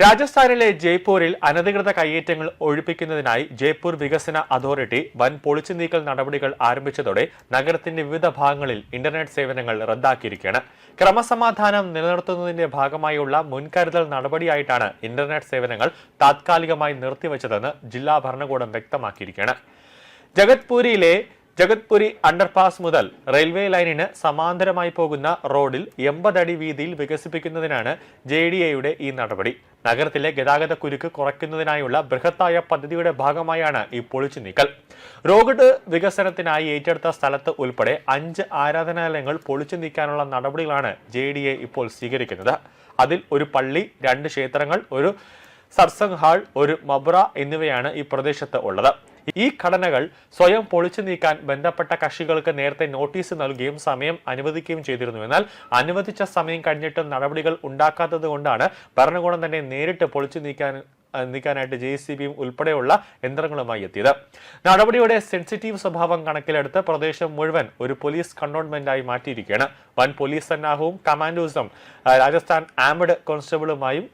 രാജസ്ഥാനിലെ ജയ്പൂരിൽ അനധികൃത കയ്യേറ്റങ്ങൾ ഒഴിപ്പിക്കുന്നതിനായി ജയ്പൂർ വികസന അതോറിറ്റി വൻ പൊളിച്ചു നീക്കൽ നടപടികൾ ആരംഭിച്ചതോടെ നഗരത്തിന്റെ വിവിധ ഭാഗങ്ങളിൽ ഇന്റർനെറ്റ് സേവനങ്ങൾ റദ്ദാക്കിയിരിക്കുകയാണ്. ക്രമസമാധാനം നിലനിർത്തുന്നതിന്റെ ഭാഗമായുള്ള മുൻകരുതൽ നടപടിയായിട്ടാണ് ഇന്റർനെറ്റ് സേവനങ്ങൾ താത്കാലികമായി നിർത്തിവച്ചതെന്ന് ജില്ലാ ഭരണകൂടം വ്യക്തമാക്കിയിരിക്കുകയാണ്. ജഗത്പുരി അണ്ടർപാസ് മുതൽ റെയിൽവേ ലൈനിന് സമാന്തരമായി പോകുന്ന റോഡിൽ 80 അടി വീതിയിൽ വികസിപ്പിക്കുന്നതിനാണ് JDAയുടെ ഈ നടപടി. നഗരത്തിലെ ഗതാഗത കുരുക്ക് കുറയ്ക്കുന്നതിനായുള്ള ബൃഹത്തായ പദ്ധതിയുടെ ഭാഗമായാണ് ഈ പൊളിച്ചു നീക്കൽ. റോഡ് വികസനത്തിനായി ഏറ്റെടുത്ത സ്ഥലത്ത് ഉൾപ്പെടെ 5 ആരാധനാലയങ്ങൾ പൊളിച്ചു നീക്കാനുള്ള നടപടികളാണ് JDA ഇപ്പോൾ സ്വീകരിക്കുന്നത്. അതിൽ ഒരു പള്ളി, 2 ക്ഷേത്രങ്ങൾ, ഒരു സത്സംഗ് ഹാൾ, ഒരു മബ്ര എന്നിവയാണ് ഈ പ്രദേശത്ത് ഉള്ളത്. ഈ ഘടനകൾ സ്വയം പൊളിച്ചു നീക്കാൻ ബന്ധപ്പെട്ട കക്ഷികൾക്ക് നേരത്തെ നോട്ടീസ് നൽകുകയും സമയം അനുവദിക്കുകയും ചെയ്തിരുന്നു. എന്നാൽ അനുവദിച്ച സമയം കഴിഞ്ഞിട്ടും നടപടികൾ ഉണ്ടാക്കാത്തത് കൊണ്ടാണ് ഭരണകൂടം തന്നെ നേരിട്ട് പൊളിച്ചു നീക്കാനായിട്ട് JCBയും ഉൾപ്പെടെയുള്ള യന്ത്രങ്ങളുമായി എത്തിയത്. നടപടിയുടെ സെൻസിറ്റീവ് സ്വഭാവം കണക്കിലെടുത്ത് പ്രദേശം മുഴുവൻ ഒരു പോലീസ് കണ്ടോൺമെന്റായി മാറ്റിയിരിക്കുകയാണ്. വൻ പോലീസ് സന്നാഹവും കമാൻഡോസും രാജസ്ഥാൻ ആംഡ് കോൺസ്റ്റബിളുമായും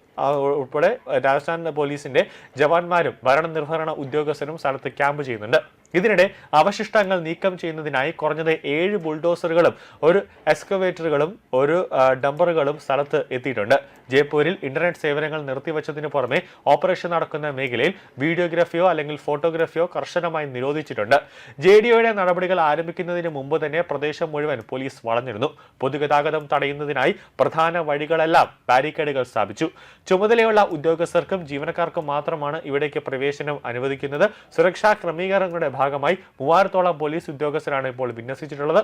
ഉൾപ്പെടെ രാജസ്ഥാൻ പോലീസിന്റെ ജവാന്മാരും ഭരണനിർവഹണ ഉദ്യോഗസ്ഥരും സ്ഥലത്ത് ക്യാമ്പ് ചെയ്യുന്നുണ്ട്. ഇതിനിടെ അവശിഷ്ടങ്ങൾ നീക്കം ചെയ്യുന്നതിനായി കുറഞ്ഞത് 7 ബുൾഡോസറുകളും ഒരു എക്സ്കവേറ്ററുകളും ഒരു ഡംപറുകളും സ്ഥലത്ത് എത്തിയിട്ടുണ്ട്. ജയ്പൂരിൽ ഇന്റർനെറ്റ് സേവനങ്ങൾ നിർത്തിവച്ചതിനു പുറമെ ഓപ്പറേഷൻ നടക്കുന്ന മേഖലയിൽ വീഡിയോഗ്രാഫിയോ അല്ലെങ്കിൽ ഫോട്ടോഗ്രാഫിയോ കർശനമായി നിരോധിച്ചിട്ടുണ്ട്. JDAയുടെ നടപടികൾ ആരംഭിക്കുന്നതിന് മുമ്പ് തന്നെ പ്രദേശം മുഴുവൻ പോലീസ് വളഞ്ഞിരുന്നു. പൊതുഗതാഗതം തടയുന്നതിനായി പ്രധാന വഴികളെല്ലാം ബാരിക്കേഡുകൾ സ്ഥാപിച്ചു. ചുമതലയുള്ള ഉദ്യോഗസ്ഥർക്കും ജീവനക്കാർക്കും മാത്രമാണ് ഇവിടേക്ക് പ്രവേശനം അനുവദിക്കുന്നത്. സുരക്ഷാ ക്രമീകരണങ്ങളുടെ ഭാഗമായി 3000-ഓളം പോലീസ് ഉദ്യോഗസ്ഥരാണ് ഇപ്പോൾ വിന്യസിച്ചിട്ടുള്ളത്.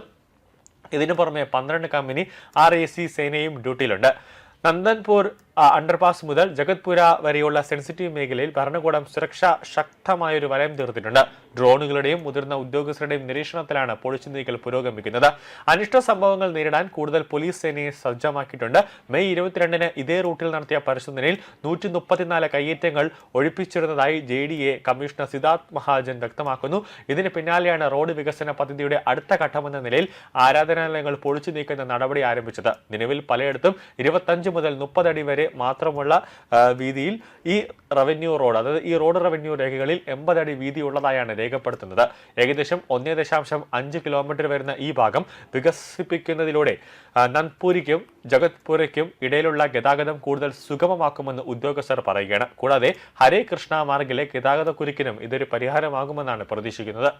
ഇതിനു പുറമെ 12 കമ്പനി RAC സേനയും ഡ്യൂട്ടിയിലുണ്ട്. നന്ദൻപൂർ അണ്ടർപാസ് മുതൽ ജഗത്പുര വരെയുള്ള സെൻസിറ്റീവ് മേഖലയിൽ ഭരണകൂടം സുരക്ഷ ശക്തമായൊരു വലയം തീർത്തിട്ടുണ്ട്. ഡ്രോണുകളുടെയും മുതിർന്ന ഉദ്യോഗസ്ഥരുടെയും നിരീക്ഷണത്തിലാണ് പൊളിച്ചു നീക്കൽ പുരോഗമിക്കുന്നത്. അനിഷ്ട സംഭവങ്ങൾ നേരിടാൻ കൂടുതൽ പോലീസ് സേനയെ സജ്ജമാക്കിയിട്ടുണ്ട്. മെയ് 22-ന് ഇതേ റൂട്ടിൽ നടത്തിയ പരിശോധനയിൽ 134 കയ്യേറ്റങ്ങൾ ഒഴിപ്പിച്ചിരുന്നതായി JDA കമ്മീഷണർ സിദ്ധാർത്ഥ് മഹാജൻ വ്യക്തമാക്കുന്നു. ഇതിന് പിന്നാലെയാണ് റോഡ് വികസന പദ്ധതിയുടെ അടുത്ത ഘട്ടമെന്ന നിലയിൽ ആരാധനാലയങ്ങൾ പൊളിച്ചു നീക്കുന്ന നടപടി ആരംഭിച്ചത്. നിലവിൽ പലയിടത്തും 25 മുതൽ 30 അടി വരെ മാത്രമുള്ള വീതിയിൽ ഈ റവന്യൂ റോഡ്, അതായത് ഈ റോഡ് റവന്യൂ രേഖകളിൽ 80 അടി വീതിയുള്ളതായാണ് രേഖപ്പെടുത്തുന്നത്. ഏകദേശം 1.5 കിലോമീറ്റർ വരുന്ന ഈ ഭാഗം വികസിപ്പിക്കുന്നതിലൂടെ നന്ദ്പൂരിക്കും ജഗത്പൂരയ്ക്കും ഇടയിലുള്ള ഗതാഗതം കൂടുതൽ സുഗമമാക്കുമെന്ന് ഉദ്യോഗസ്ഥർ പറയുകയാണ്. കൂടാതെ ഹരേ കൃഷ്ണ മാർഗിലെ ഗതാഗത കുരുക്കിനും ഇതൊരു പരിഹാരമാകുമെന്നാണ് പ്രതീക്ഷിക്കുന്നത്.